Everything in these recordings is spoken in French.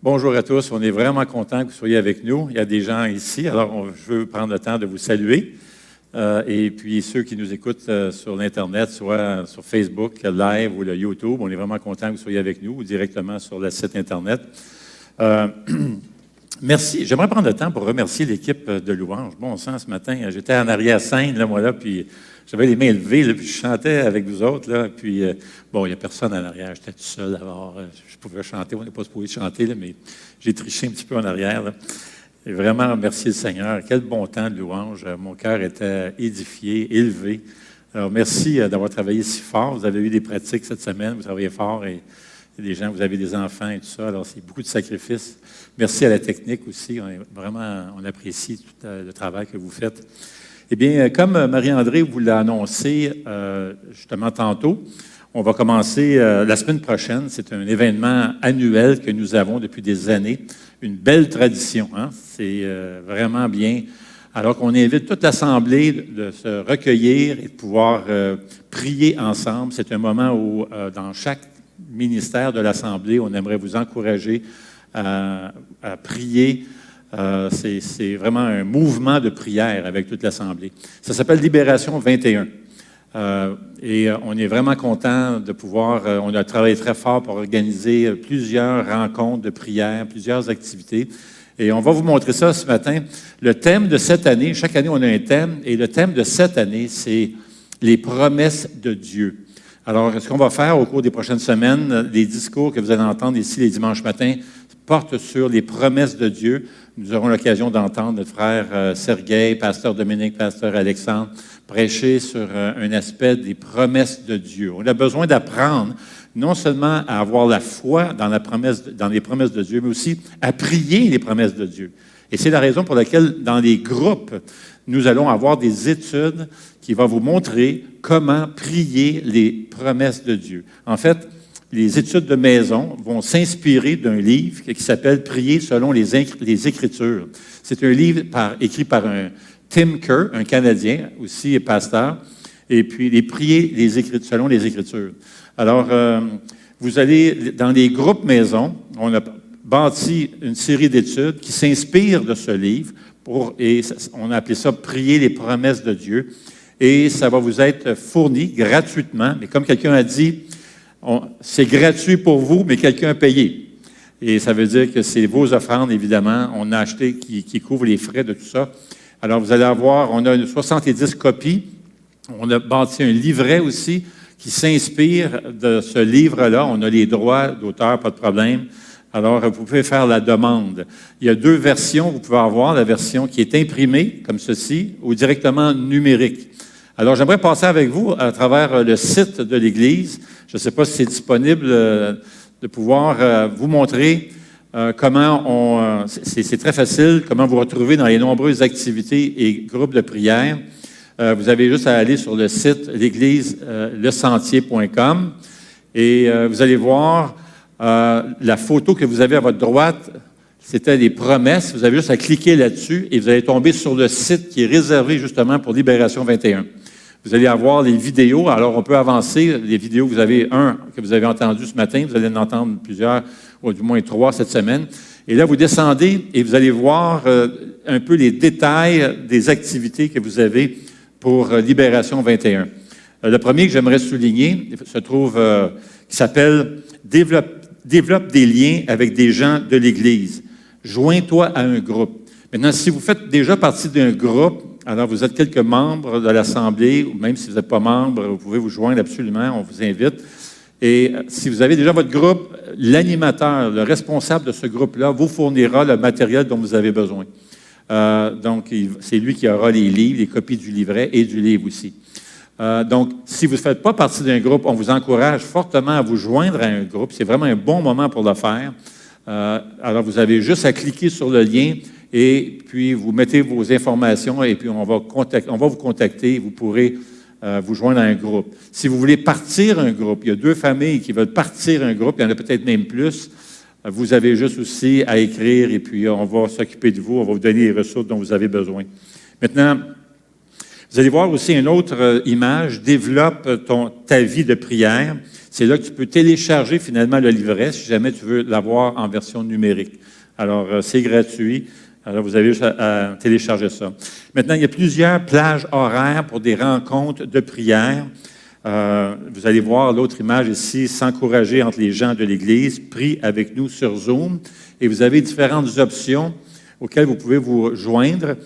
Bonjour à tous, on est vraiment content que vous soyez avec nous. Il y a des gens ici, alors je veux prendre le temps de vous saluer. Et puis ceux qui nous écoutent sur l'Internet, soit sur Facebook, live ou le YouTube, on est vraiment content que vous soyez avec nous ou directement sur le site Internet. Merci. J'aimerais prendre le temps pour remercier l'équipe de louange. Bon sang, ce matin, j'étais en arrière-scène, là, moi, là, puis j'avais les mains levées, là, puis je chantais avec vous autres, là, puis bon, il n'y a personne en arrière, j'étais tout seul, alors je pouvais chanter, on n'est pas supposé chanter, là, mais j'ai triché un petit peu en arrière, là. Et vraiment, remercier le Seigneur. Quel bon temps de louange. Mon cœur était édifié, élevé. Alors, merci d'avoir travaillé si fort. Vous avez eu des pratiques cette semaine, vous travaillez fort, et des gens, vous avez des enfants et tout ça, alors c'est beaucoup de sacrifices. Merci à la technique aussi, on apprécie tout le travail que vous faites. Eh bien, comme Marie-André vous l'a annoncé justement tantôt, on va commencer la semaine prochaine. C'est un événement annuel que nous avons depuis des années, une belle tradition, hein? C'est vraiment bien. Alors qu'on invite toute l'Assemblée de se recueillir et de pouvoir prier ensemble. C'est un moment où, dans chaque ministère de l'Assemblée, on aimerait vous encourager à prier. C'est vraiment un mouvement de prière avec toute l'Assemblée. Ça s'appelle Libération 21. Et on est vraiment content de pouvoir, on a travaillé très fort pour organiser plusieurs rencontres de prière, plusieurs activités. Et on va vous montrer ça ce matin. Le thème de cette année, chaque année on a un thème, et le thème de cette année, c'est les promesses de Dieu. Alors, ce qu'on va faire au cours des prochaines semaines, les discours que vous allez entendre ici les dimanches matins portent sur les promesses de Dieu. Nous aurons l'occasion d'entendre notre frère Sergueï, pasteur Dominique, pasteur Alexandre, prêcher sur un aspect des promesses de Dieu. On a besoin d'apprendre non seulement à avoir la foi dans les promesses de Dieu, mais aussi à prier les promesses de Dieu. Et c'est la raison pour laquelle, dans les groupes, nous allons avoir des études qui vont vous montrer comment prier les promesses de Dieu. En fait, les études de maison vont s'inspirer d'un livre qui s'appelle « Prier selon les Écritures ». C'est un livre écrit par un Tim Kerr, un Canadien, aussi pasteur, et puis « Prier selon les Écritures ». Alors, vous allez dans les groupes maison, on a bâti une série d'études qui s'inspirent de ce livre, et on a appelé ça « Prier les promesses de Dieu ». Et ça va vous être fourni gratuitement, mais comme quelqu'un a dit, c'est gratuit pour vous, mais quelqu'un a payé. Et ça veut dire que c'est vos offrandes, évidemment. On a acheté qui couvre les frais de tout ça. Alors, vous allez avoir, on a 70 copies. On a bâti un livret aussi qui s'inspire de ce livre-là. On a les droits d'auteur, pas de problème. Alors, vous pouvez faire la demande. Il y a deux versions. Vous pouvez avoir la version qui est imprimée, comme ceci, ou directement numérique. Alors, j'aimerais passer avec vous à travers le site de l'Église. Je ne sais pas si c'est disponible de pouvoir vous montrer comment c'est très facile, comment vous retrouver dans les nombreuses activités et groupes de prière. Vous avez juste à aller sur le site l'église lesentier.com et vous allez voir la photo que vous avez à votre droite. C'était les promesses. Vous avez juste à cliquer là-dessus et vous allez tomber sur le site qui est réservé justement pour Libération 21. Vous allez avoir les vidéos. Alors, on peut avancer. Les vidéos, vous avez un que vous avez entendu ce matin. Vous allez en entendre plusieurs, ou du moins 3 cette semaine. Et là, vous descendez et vous allez voir un peu les détails des activités que vous avez pour Libération 21. Le premier que j'aimerais souligner se trouve, qui s'appelle « Développe des liens avec des gens de l'Église. Joins-toi à un groupe ». Maintenant, si vous faites déjà partie d'un groupe, alors vous êtes quelques membres de l'Assemblée, ou même si vous n'êtes pas membre, vous pouvez vous joindre absolument, on vous invite. Et si vous avez déjà votre groupe, l'animateur, le responsable de ce groupe-là vous fournira le matériel dont vous avez besoin. Donc, c'est lui qui aura les livres, les copies du livret et du livre aussi. Donc, si vous ne faites pas partie d'un groupe, on vous encourage fortement à vous joindre à un groupe. C'est vraiment un bon moment pour le faire. Alors, vous avez juste à cliquer sur le lien et puis vous mettez vos informations et puis on va vous contacter. Vous pourrez vous joindre à un groupe. Si vous voulez partir un groupe, il y a 2 familles qui veulent partir un groupe, il y en a peut-être même plus. Vous avez juste aussi à écrire et puis on va s'occuper de vous, on va vous donner les ressources dont vous avez besoin. Maintenant, vous allez voir aussi une autre image, développe ta vie de prière. C'est là que tu peux télécharger finalement le livret si jamais tu veux l'avoir en version numérique. Alors, c'est gratuit. Alors, vous avez juste à télécharger ça. Maintenant, il y a plusieurs plages horaires pour des rencontres de prière. Vous allez voir l'autre image ici, s'encourager entre les gens de l'Église, prie avec nous sur Zoom. Et vous avez différentes options auxquelles vous pouvez vous joindre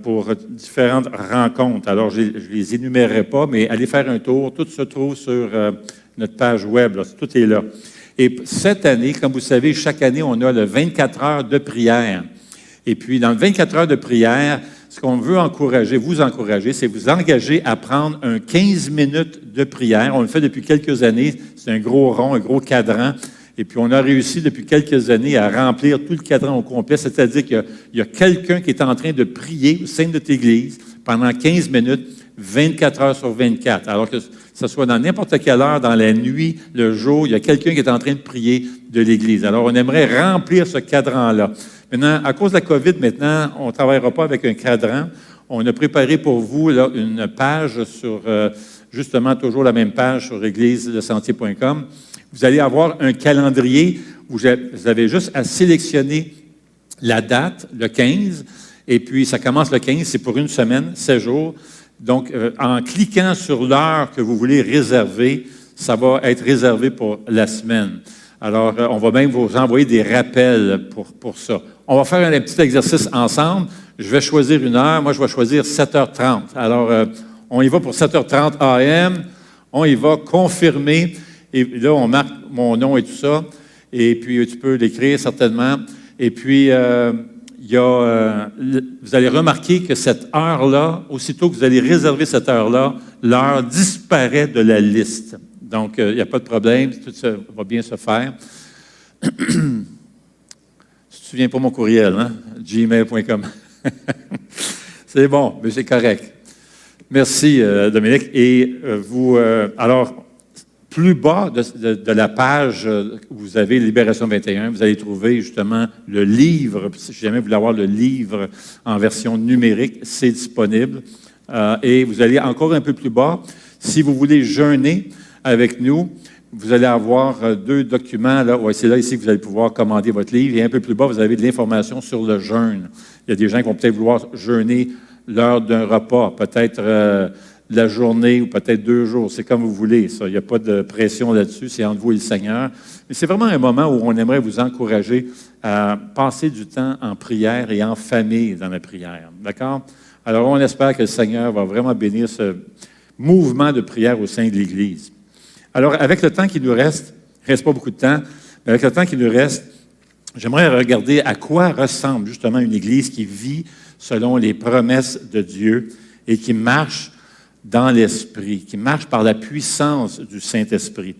pour différentes rencontres. Alors, je ne les énumérerai pas, mais allez faire un tour. Tout se trouve sur notre page web. Là. Tout est là. Et cette année, comme vous savez, chaque année, on a le 24 heures de prière. Et puis, dans le 24 heures de prière, ce qu'on veut vous encourager, c'est vous engager à prendre un 15 minutes de prière. On le fait depuis quelques années. C'est un gros rond, un gros cadran. Et puis, on a réussi depuis quelques années à remplir tout le cadran au complet. C'est-à-dire qu'il y a quelqu'un qui est en train de prier au sein de notre Église pendant 15 minutes, 24 heures sur 24. Alors que ce soit dans n'importe quelle heure, dans la nuit, le jour, il y a quelqu'un qui est en train de prier de l'Église. Alors, on aimerait remplir ce cadran-là. Maintenant, à cause de la COVID, maintenant, on ne travaillera pas avec un cadran. On a préparé pour vous là, une page sur, justement, toujours la même page sur égliselesentier.com. Vous allez avoir un calendrier où vous avez juste à sélectionner la date, le 15, et puis ça commence le 15, c'est pour une semaine, 7 jours. Donc, en cliquant sur l'heure que vous voulez réserver, ça va être réservé pour la semaine. Alors, on va même vous envoyer des rappels pour ça. On va faire un petit exercice ensemble. Je vais choisir une heure. Moi, je vais choisir 7h30. Alors, on y va pour 7h30 AM. On y va confirmer. Et là, on marque mon nom et tout ça. Et puis, tu peux l'écrire certainement. Et puis, vous allez remarquer que cette heure-là, aussitôt que vous allez réserver cette heure-là, l'heure disparaît de la liste. Donc, il n'y a pas de problème, tout ça va bien se faire. Tu te souviens pas mon courriel, hein? gmail.com. C'est bon, mais c'est correct. Merci, Dominique. Et alors, plus bas de la page où vous avez Libération 21, vous allez trouver justement le livre. Si jamais vous voulez avoir le livre en version numérique, c'est disponible. Et vous allez encore un peu plus bas. Si vous voulez jeûner avec nous, vous allez avoir 2 documents. Là. Ouais, c'est là ici que vous allez pouvoir commander votre livre. Et un peu plus bas, vous avez de l'information sur le jeûne. Il y a des gens qui vont peut-être vouloir jeûner l'heure d'un repas, peut-être la journée ou peut-être 2 jours. C'est comme vous voulez, ça. Il n'y a pas de pression là-dessus. C'est entre vous et le Seigneur. Mais c'est vraiment un moment où on aimerait vous encourager à passer du temps en prière et en famille dans la prière. D'accord? Alors, on espère que le Seigneur va vraiment bénir ce mouvement de prière au sein de l'Église. Alors, avec le temps qui nous reste, il ne reste pas beaucoup de temps, mais avec le temps qui nous reste, j'aimerais regarder à quoi ressemble justement une Église qui vit selon les promesses de Dieu et qui marche dans l'Esprit, qui marche par la puissance du Saint-Esprit.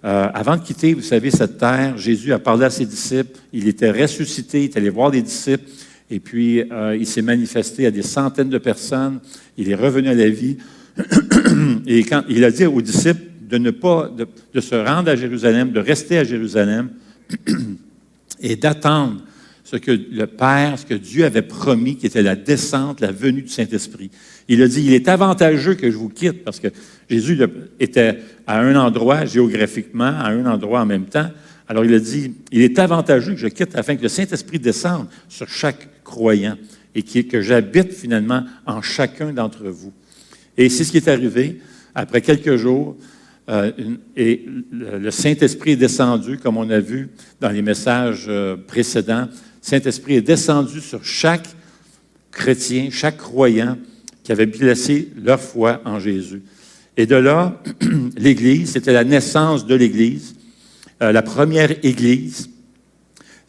Avant de quitter, vous savez, cette terre, Jésus a parlé à ses disciples, il était ressuscité, il est allé voir les disciples, et puis il s'est manifesté à des centaines de personnes, il est revenu à la vie, et quand il a dit aux disciples de se rendre à Jérusalem, de rester à Jérusalem, et d'attendre ce que le Père, ce que Dieu avait promis, qui était la descente, la venue du Saint-Esprit. Il a dit, il est avantageux que je vous quitte, parce que Jésus était à un endroit géographiquement, à un endroit en même temps. Alors il a dit, il est avantageux que je quitte afin que le Saint-Esprit descende sur chaque croyant et que j'habite finalement en chacun d'entre vous. Et c'est ce qui est arrivé. Après quelques jours, le Saint-Esprit est descendu, comme on a vu dans les messages précédents. Saint-Esprit est descendu sur chaque chrétien, chaque croyant qui avait placé leur foi en Jésus. Et de là, l'Église, c'était la naissance de l'Église, la première Église.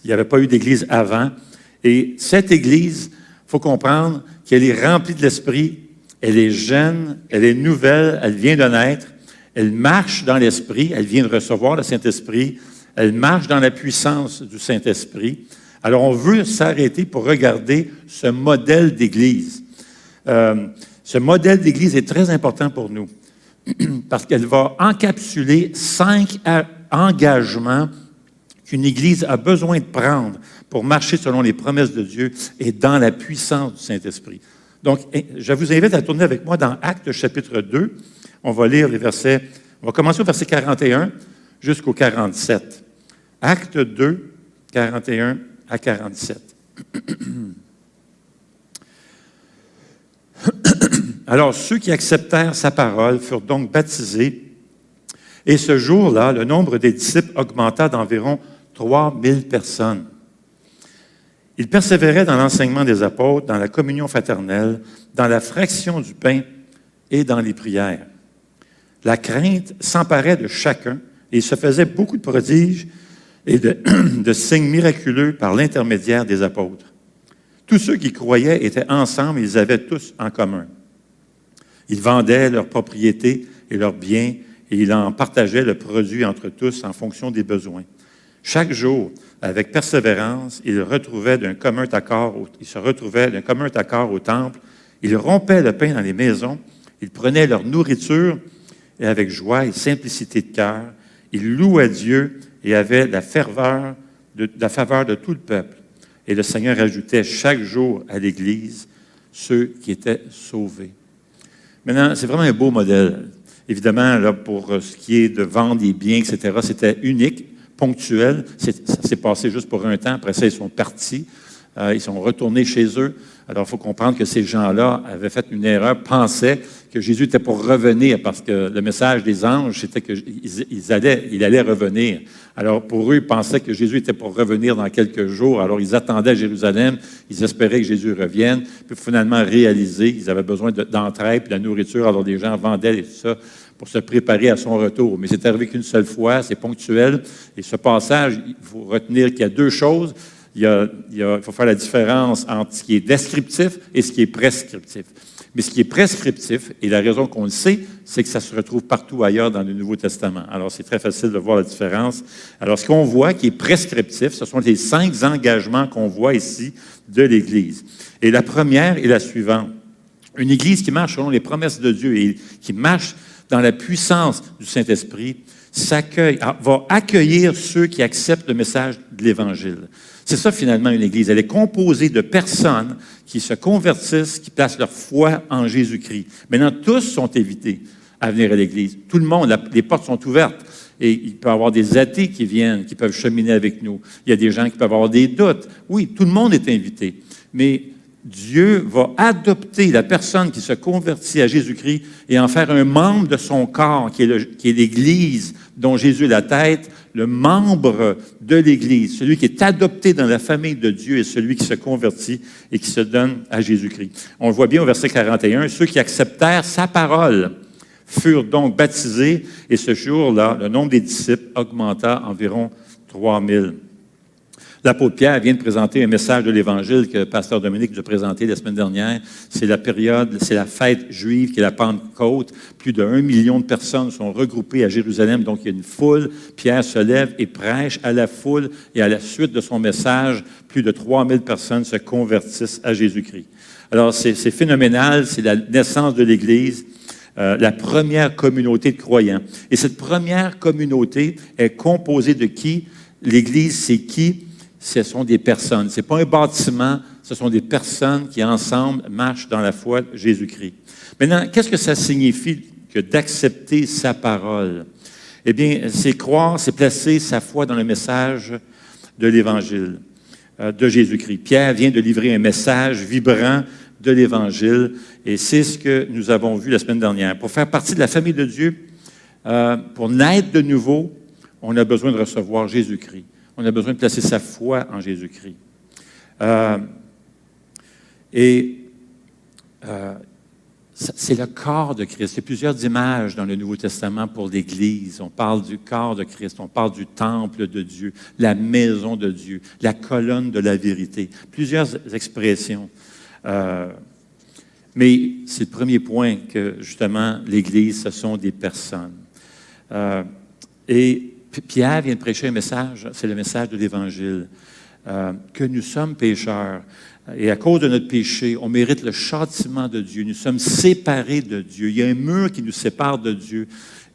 Il n'y avait pas eu d'Église avant. Et cette Église, il faut comprendre qu'elle est remplie de l'Esprit, elle est jeune, elle est nouvelle, elle vient de naître, elle marche dans l'Esprit, elle vient de recevoir le Saint-Esprit, elle marche dans la puissance du Saint-Esprit. Alors, on veut s'arrêter pour regarder ce modèle d'Église. Ce modèle d'Église est très important pour nous parce qu'elle va encapsuler 5 engagements qu'une Église a besoin de prendre pour marcher selon les promesses de Dieu et dans la puissance du Saint-Esprit. Donc, je vous invite à tourner avec moi dans Actes chapitre 2. On va lire les versets, on va commencer au verset 41 jusqu'au 47. Actes 2, 41 à 47. Alors, ceux qui acceptèrent sa parole furent donc baptisés, et ce jour-là, le nombre des disciples augmenta d'environ 3000 personnes. Ils persévéraient dans l'enseignement des apôtres, dans la communion fraternelle, dans la fraction du pain et dans les prières. La crainte s'emparait de chacun, et il se faisait beaucoup de prodiges et de signes miraculeux par l'intermédiaire des apôtres. Tous ceux qui croyaient étaient ensemble et ils avaient tous en commun. Ils vendaient leurs propriétés et leurs biens et ils en partageaient le produit entre tous en fonction des besoins. Chaque jour, avec persévérance, ils se retrouvaient d'un commun accord au temple. Ils rompaient le pain dans les maisons. Ils prenaient leur nourriture et avec joie et simplicité de cœur, ils louaient Dieu et avaient la faveur de tout le peuple. Et le Seigneur ajoutait chaque jour à l'Église ceux qui étaient sauvés. Maintenant, c'est vraiment un beau modèle. Évidemment, là, pour ce qui est de vendre des biens, etc., c'était unique, ponctuel. Ça s'est passé juste pour un temps. Après ça, ils sont partis. Ils sont retournés chez eux. Alors, il faut comprendre que ces gens-là avaient fait une erreur, pensaient que Jésus était pour revenir, parce que le message des anges, c'était qu'il allait revenir. Alors, pour eux, ils pensaient que Jésus était pour revenir dans quelques jours. Alors, ils attendaient à Jérusalem, ils espéraient que Jésus revienne, puis finalement réaliser qu'ils avaient besoin d'entraide puis de la nourriture. Alors, les gens vendaient et tout ça pour se préparer à son retour. Mais c'est arrivé qu'une seule fois, c'est ponctuel. Et ce passage, il faut retenir qu'il y a deux choses. Il faut faire la différence entre ce qui est descriptif et ce qui est prescriptif. Mais ce qui est prescriptif, et la raison qu'on le sait, c'est que ça se retrouve partout ailleurs dans le Nouveau Testament. Alors, c'est très facile de voir la différence. Alors, ce qu'on voit qui est prescriptif, ce sont les 5 engagements qu'on voit ici de l'Église. Et la première est la suivante. Une Église qui marche selon les promesses de Dieu et qui marche dans la puissance du Saint-Esprit, va accueillir ceux qui acceptent le message de l'Évangile. C'est ça, finalement, une Église. Elle est composée de personnes qui se convertissent, qui placent leur foi en Jésus-Christ. Maintenant, tous sont invités à venir à l'Église. Tout le monde, les portes sont ouvertes. Et il peut y avoir des athées qui viennent, qui peuvent cheminer avec nous. Il y a des gens qui peuvent avoir des doutes. Oui, tout le monde est invité. Mais Dieu va adopter la personne qui se convertit à Jésus-Christ et en faire un membre de son corps, qui est l'Église dont Jésus est la tête, le membre de l'Église, celui qui est adopté dans la famille de Dieu et celui qui se convertit et qui se donne à Jésus-Christ. On le voit bien au verset 41, ceux qui acceptèrent sa parole furent donc baptisés et ce jour-là, le nombre des disciples augmenta environ 3000. L'apôtre Pierre vient de présenter un message de l'Évangile que Pasteur Dominique nous a présenté la semaine dernière. C'est la période, c'est la fête juive qui est la Pentecôte. Plus de 1 million de personnes sont regroupées à Jérusalem, donc il y a une foule. Pierre se lève et prêche à la foule et à la suite de son message, plus de 3000 personnes se convertissent à Jésus-Christ. Alors c'est phénoménal, c'est la naissance de l'Église. La première communauté de croyants. Et cette première communauté est composée de qui? L'Église, c'est qui? Ce sont des personnes. Ce n'est pas un bâtiment, ce sont des personnes qui, ensemble, marchent dans la foi de Jésus-Christ. Maintenant, qu'est-ce que ça signifie que d'accepter sa parole? Eh bien, c'est croire, c'est placer sa foi dans le message de l'Évangile de Jésus-Christ. Pierre vient de livrer un message vibrant de l'Évangile, et c'est ce que nous avons vu la semaine dernière. Pour faire partie de la famille de Dieu, pour naître de nouveau, on a besoin de recevoir Jésus-Christ. On a besoin de placer sa foi en Jésus-Christ. Euh, et c'est le corps de Christ. Il y a plusieurs images dans le Nouveau Testament pour l'Église. On parle du corps de Christ, on parle du temple de Dieu, la maison de Dieu, la colonne de la vérité. Plusieurs expressions. Mais c'est le premier point que, justement, l'Église, ce sont des personnes. Et Pierre vient de prêcher un message, c'est le message de l'Évangile, que nous sommes pécheurs. Et à cause de notre péché, on mérite le châtiment de Dieu. Nous sommes séparés de Dieu. Il y a un mur qui nous sépare de Dieu.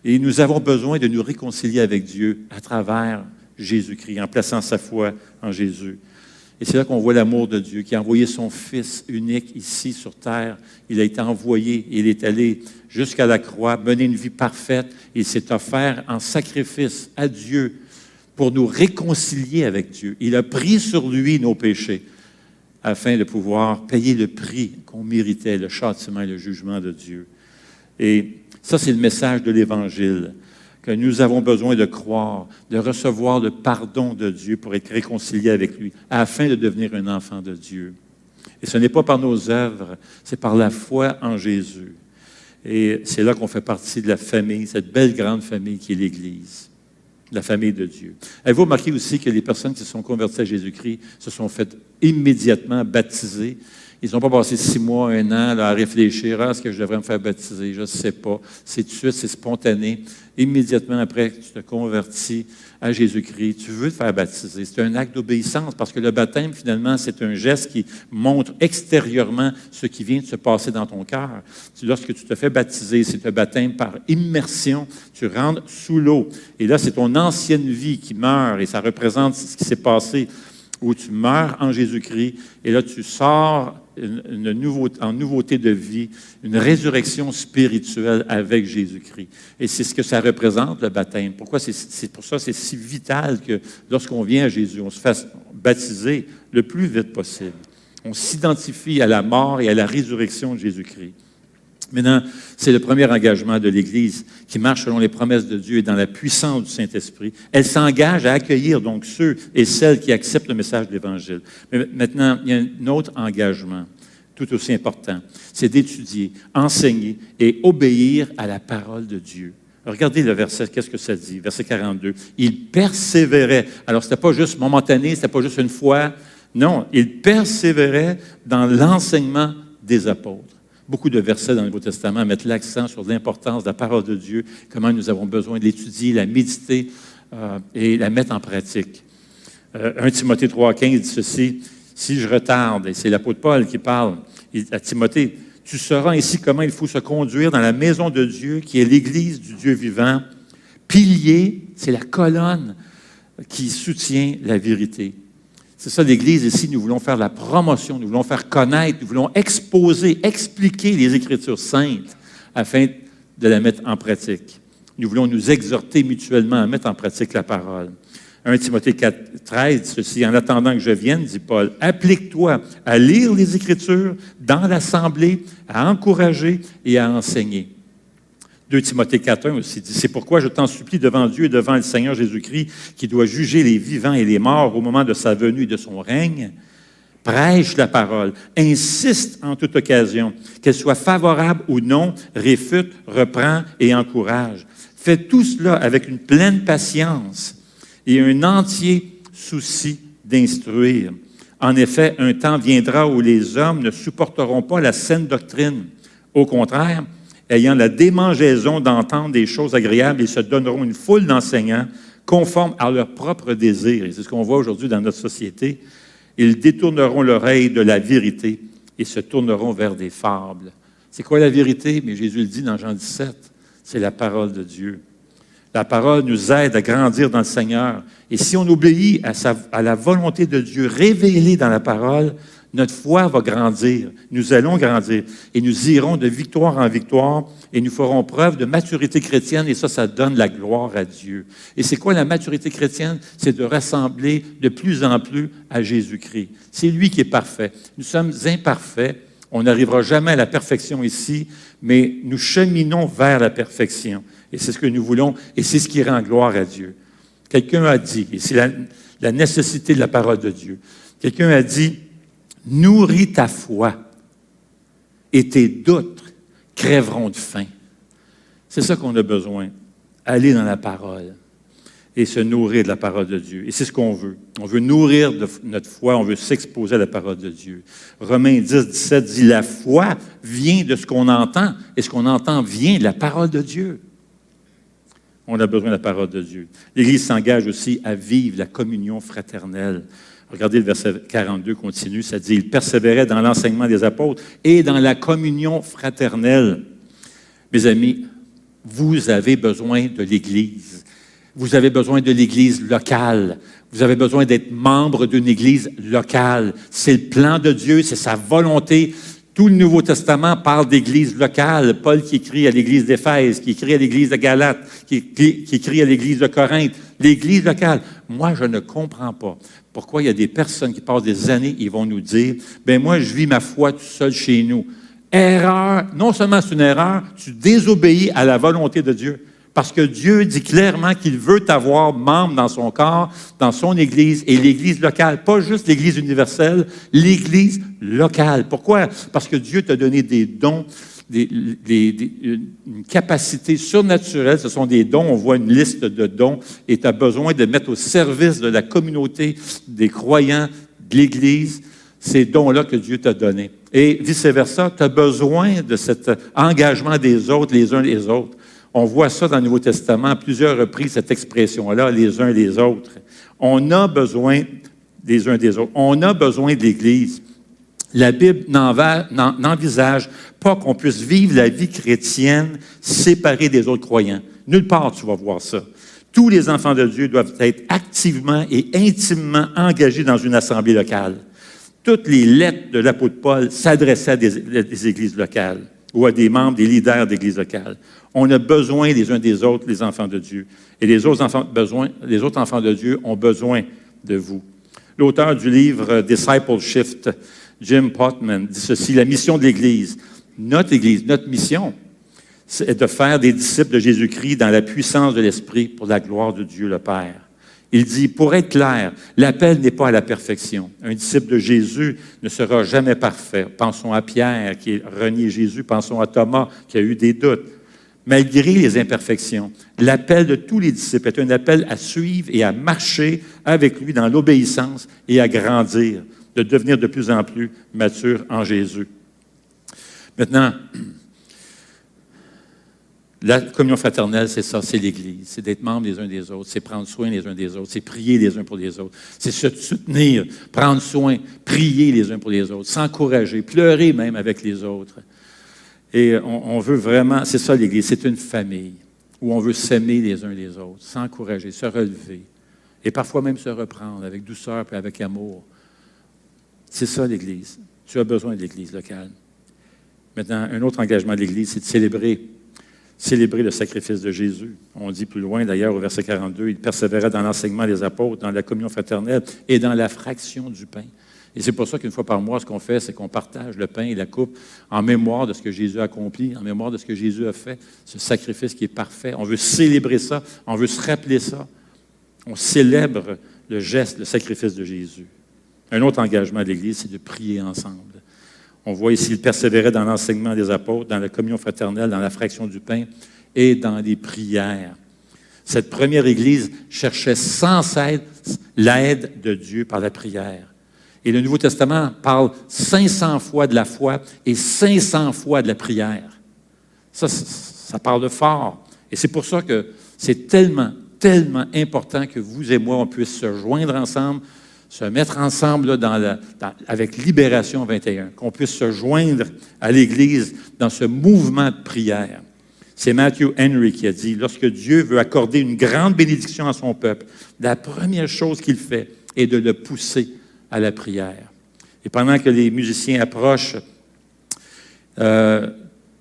Et nous avons besoin de nous réconcilier avec Dieu à travers Jésus-Christ, en plaçant sa foi en Jésus. Et c'est là qu'on voit l'amour de Dieu, qui a envoyé son Fils unique ici sur terre. Il a été envoyé, il est allé jusqu'à la croix, mener une vie parfaite. Il s'est offert en sacrifice à Dieu pour nous réconcilier avec Dieu. Il a pris sur lui nos péchés, afin de pouvoir payer le prix qu'on méritait, le châtiment et le jugement de Dieu. Et ça, c'est le message de l'Évangile, que nous avons besoin de croire, de recevoir le pardon de Dieu pour être réconciliés avec lui, afin de devenir un enfant de Dieu. Et ce n'est pas par nos œuvres, c'est par la foi en Jésus. Et c'est là qu'on fait partie de la famille, cette belle grande famille qui est l'Église. La famille de Dieu. Avez-vous remarqué aussi que les personnes qui se sont converties à Jésus-Christ se sont faites immédiatement baptiser? Ils n'ont pas passé 6 mois, 1 an là, à réfléchir, est-ce que je devrais me faire baptiser? Je ne sais pas. C'est tout de suite, c'est spontané. Immédiatement après que tu te convertis à Jésus-Christ, tu veux te faire baptiser. C'est un acte d'obéissance parce que le baptême, finalement, c'est un geste qui montre extérieurement ce qui vient de se passer dans ton cœur. Lorsque tu te fais baptiser, c'est un baptême par immersion. Tu rentres sous l'eau. Et là, c'est ton ancienne vie qui meurt et ça représente ce qui s'est passé où tu meurs en Jésus-Christ et là, tu sors en nouveauté de vie, une résurrection spirituelle avec Jésus-Christ. Et c'est ce que ça représente, le baptême. Pourquoi c'est pour ça que c'est si vital que lorsqu'on vient à Jésus, on se fasse baptiser le plus vite possible. On s'identifie à la mort et à la résurrection de Jésus-Christ. Maintenant, c'est le premier engagement de l'Église qui marche selon les promesses de Dieu et dans la puissance du Saint-Esprit. Elle s'engage à accueillir donc ceux et celles qui acceptent le message de l'Évangile. Mais maintenant, il y a un autre engagement tout aussi important. C'est d'étudier, enseigner et obéir à la parole de Dieu. Regardez le verset, qu'est-ce que ça dit? Verset 42. Il persévérait. Alors, ce n'était pas juste momentané, ce n'était pas juste une fois. Non, il persévérait dans l'enseignement des apôtres. Beaucoup de versets dans le Nouveau Testament mettent l'accent sur l'importance de la parole de Dieu, comment nous avons besoin de l'étudier, la méditer et la mettre en pratique. 1 Timothée 3,15 dit ceci, « Si je retarde, et c'est l'apôtre Paul qui parle à Timothée, tu sauras ainsi comment il faut se conduire dans la maison de Dieu, qui est l'Église du Dieu vivant. Pilier, c'est la colonne qui soutient la vérité. » C'est ça l'Église ici, nous voulons faire la promotion, nous voulons faire connaître, nous voulons exposer, expliquer les Écritures saintes afin de la mettre en pratique. Nous voulons nous exhorter mutuellement à mettre en pratique la parole. 1 Timothée 4,13 dit ceci, « En attendant que je vienne, dit Paul, applique-toi à lire les Écritures dans l'assemblée, à encourager et à enseigner. » 2 Timothée 4,1 aussi dit, « C'est pourquoi je t'en supplie devant Dieu et devant le Seigneur Jésus-Christ, qui doit juger les vivants et les morts au moment de sa venue et de son règne. Prêche la parole, insiste en toute occasion, qu'elle soit favorable ou non, réfute, reprend et encourage. Fais tout cela avec une pleine patience et un entier souci d'instruire. En effet, un temps viendra où les hommes ne supporteront pas la saine doctrine. Au contraire, ayant la démangeaison d'entendre des choses agréables, ils se donneront une foule d'enseignants conformes à leurs propres désirs. Et c'est ce qu'on voit aujourd'hui dans notre société. Ils détourneront l'oreille de la vérité et se tourneront vers des fables. C'est quoi la vérité? Mais Jésus le dit dans Jean 17, c'est la parole de Dieu. La parole nous aide à grandir dans le Seigneur. Et si on obéit à la volonté de Dieu révélée dans la parole, notre foi va grandir, nous allons grandir et nous irons de victoire en victoire et nous ferons preuve de maturité chrétienne et ça donne la gloire à Dieu. Et c'est quoi la maturité chrétienne? C'est de ressembler de plus en plus à Jésus-Christ. C'est lui qui est parfait. Nous sommes imparfaits, on n'arrivera jamais à la perfection ici, mais nous cheminons vers la perfection. Et c'est ce que nous voulons et c'est ce qui rend gloire à Dieu. Quelqu'un a dit, et c'est la nécessité de la parole de Dieu, quelqu'un a dit, nourris ta foi et tes doutes crèveront de faim. C'est ça qu'on a besoin, aller dans la parole et se nourrir de la parole de Dieu. Et c'est ce qu'on veut. On veut nourrir de notre foi, on veut s'exposer à la parole de Dieu. Romains 10, 17 dit, la foi vient de ce qu'on entend, et ce qu'on entend vient de la parole de Dieu. On a besoin de la parole de Dieu. L'Église s'engage aussi à vivre la communion fraternelle. Regardez le verset 42 continue, ça dit, il persévérait dans l'enseignement des apôtres et dans la communion fraternelle. Mes amis, vous avez besoin de l'Église. Vous avez besoin de l'Église locale. Vous avez besoin d'être membre d'une Église locale. C'est le plan de Dieu, c'est sa volonté. Tout le Nouveau Testament parle d'Église locale. Paul qui écrit à l'Église d'Éphèse, qui écrit à l'Église de Galate, qui écrit à l'Église de Corinthe. L'Église locale. Moi, je ne comprends pas pourquoi il y a des personnes qui passent des années, ils vont nous dire, « Ben moi, je vis ma foi tout seul chez nous. » Erreur. Non seulement c'est une erreur, tu désobéis à la volonté de Dieu. Parce que Dieu dit clairement qu'il veut t'avoir membre dans son corps, dans son Église, et l'Église locale, pas juste l'Église universelle, l'Église locale. Pourquoi? Parce que Dieu t'a donné des dons, une capacité surnaturelle. Ce sont des dons, on voit une liste de dons, et tu as besoin de mettre au service de la communauté, des croyants, de l'Église, ces dons-là que Dieu t'a donnés. Et vice-versa, tu as besoin de cet engagement des autres, les uns les autres. On voit ça dans le Nouveau Testament à plusieurs reprises, cette expression-là, les uns les autres. On a besoin des uns des autres. On a besoin de l'Église. La Bible n'envisage pas qu'on puisse vivre la vie chrétienne séparée des autres croyants. Nulle part tu vas voir ça. Tous les enfants de Dieu doivent être activement et intimement engagés dans une assemblée locale. Toutes les lettres de l'apôtre Paul s'adressaient à des églises locales ou à des membres, des leaders d'églises locales. On a besoin les uns des autres, les enfants de Dieu. Et les autres enfants de Dieu ont besoin de vous. L'auteur du livre Discipleship, Jim Potman, dit ceci, la mission de l'Église, notre mission, c'est de faire des disciples de Jésus-Christ dans la puissance de l'Esprit pour la gloire de Dieu le Père. Il dit, pour être clair, l'appel n'est pas à la perfection. Un disciple de Jésus ne sera jamais parfait. Pensons à Pierre qui a renié Jésus, pensons à Thomas qui a eu des doutes. Malgré les imperfections, l'appel de tous les disciples est un appel à suivre et à marcher avec lui dans l'obéissance et à grandir, de devenir de plus en plus mature en Jésus. Maintenant, la communion fraternelle, c'est ça, c'est l'Église. C'est d'être membres les uns des autres, c'est prendre soin les uns des autres, c'est prier les uns pour les autres, c'est se soutenir, prendre soin, prier les uns pour les autres, s'encourager, pleurer même avec les autres. Et on veut vraiment, c'est ça l'Église, c'est une famille où on veut s'aimer les uns les autres, s'encourager, se relever et parfois même se reprendre avec douceur et avec amour. C'est ça l'Église. Tu as besoin de l'Église locale. Maintenant, un autre engagement de l'Église, c'est de célébrer le sacrifice de Jésus. On dit plus loin, d'ailleurs, au verset 42, « Il persévérait dans l'enseignement des apôtres, dans la communion fraternelle et dans la fraction du pain. » Et c'est pour ça qu'une fois par mois, ce qu'on fait, c'est qu'on partage le pain et la coupe en mémoire de ce que Jésus a accompli, en mémoire de ce que Jésus a fait, ce sacrifice qui est parfait. On veut célébrer ça, on veut se rappeler ça. On célèbre le geste, le sacrifice de Jésus. Un autre engagement de l'Église, c'est de prier ensemble. On voit ici, il persévérait dans l'enseignement des apôtres, dans la communion fraternelle, dans la fraction du pain et dans les prières. Cette première Église cherchait sans cesse l'aide de Dieu par la prière. Et le Nouveau Testament parle 500 fois de la foi et 500 fois de la prière. Ça parle fort. Et c'est pour ça que c'est tellement important que vous et moi, on puisse se joindre ensemble, se mettre ensemble là, avec Libération 21, qu'on puisse se joindre à l'Église dans ce mouvement de prière. C'est Matthew Henry qui a dit, lorsque Dieu veut accorder une grande bénédiction à son peuple, la première chose qu'il fait est de le pousser à la prière. Et pendant que les musiciens approchent,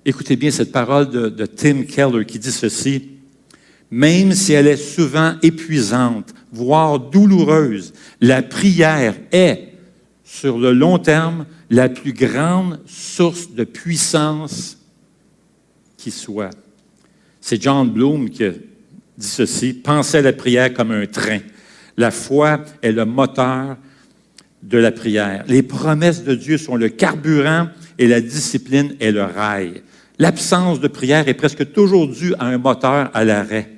écoutez bien cette parole de Tim Keller qui dit ceci, « Même si elle est souvent épuisante, voire douloureuse, la prière est, sur le long terme, la plus grande source de puissance qui soit. » C'est John Bloom qui dit ceci, « Pensez à la prière comme un train. La foi est le moteur de la prière. Les promesses de Dieu sont le carburant et la discipline est le rail. L'absence de prière est presque toujours due à un moteur à l'arrêt.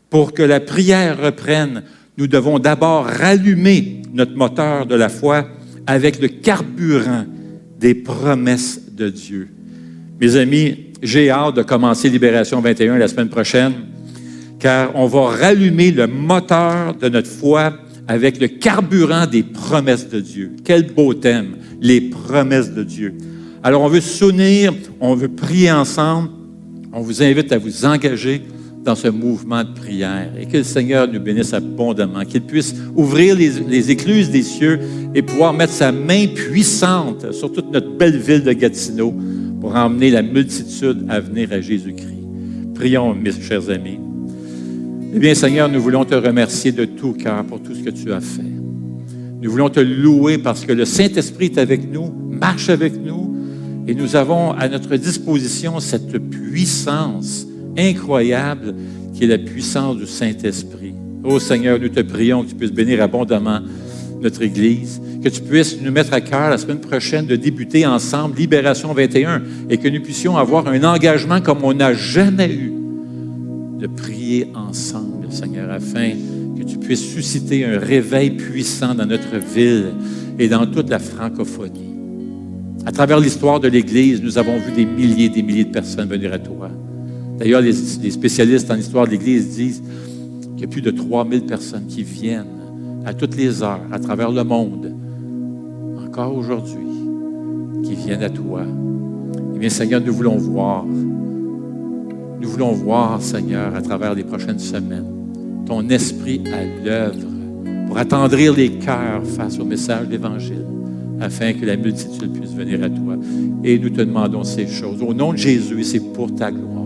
Pour que la prière reprenne, nous devons d'abord rallumer notre moteur de la foi avec le carburant des promesses de Dieu. Mes amis, j'ai hâte de commencer Libération 21 la semaine prochaine, car on va rallumer le moteur de notre foi avec le carburant des promesses de Dieu. Quel beau thème, les promesses de Dieu. Alors, on veut se souvenir, on veut prier ensemble. On vous invite à vous engager dans ce mouvement de prière et que le Seigneur nous bénisse abondamment, qu'il puisse ouvrir les écluses des cieux et pouvoir mettre sa main puissante sur toute notre belle ville de Gatineau pour emmener la multitude à venir à Jésus-Christ. Prions, mes chers amis. Eh bien, Seigneur, nous voulons te remercier de tout cœur pour tout ce que tu as fait. Nous voulons te louer parce que le Saint-Esprit est avec nous, marche avec nous, et nous avons à notre disposition cette puissance incroyable qui est la puissance du Saint-Esprit. Ô Seigneur, nous te prions que tu puisses bénir abondamment notre Église, que tu puisses nous mettre à cœur la semaine prochaine de débuter ensemble Libération 21 et que nous puissions avoir un engagement comme on n'a jamais eu de prier ensemble, Seigneur, afin que tu puisses susciter un réveil puissant dans notre ville et dans toute la francophonie. À travers l'histoire de l'Église, nous avons vu des milliers de personnes venir à toi. D'ailleurs, les spécialistes en histoire de l'Église disent qu'il y a plus de 3000 personnes qui viennent à toutes les heures, à travers le monde, encore aujourd'hui, qui viennent à toi. Eh bien, Seigneur, nous voulons voir, Seigneur, à travers les prochaines semaines, ton esprit à l'œuvre pour attendrir les cœurs face au message de l'Évangile, afin que la multitude puisse venir à toi. Et nous te demandons ces choses. Au nom de Jésus, et c'est pour ta gloire.